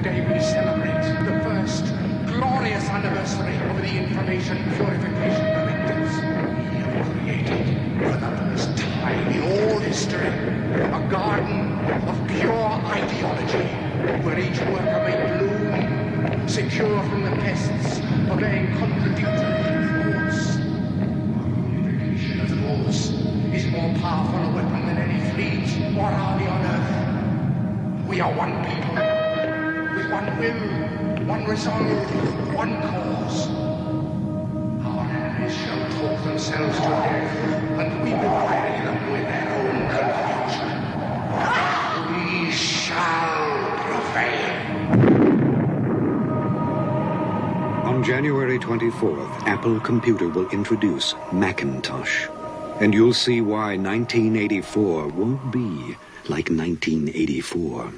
Today we celebrate the first glorious anniversary of the information purification directives. We have created, for the first time in all history, a garden of pure ideology, where each worker may bloom, secure from the pests, obeying contradictory thoughts. Our unification of thoughts is more powerful a weapon than any fleet or army on earth. We are one people, with one will, one resolve, one cause. Our enemies shall talk themselves to death, and we will bury them with their own confusion. We shall prevail. On January 24th, Apple Computer will introduce Macintosh. And you'll see why 1984 won't be like 1984.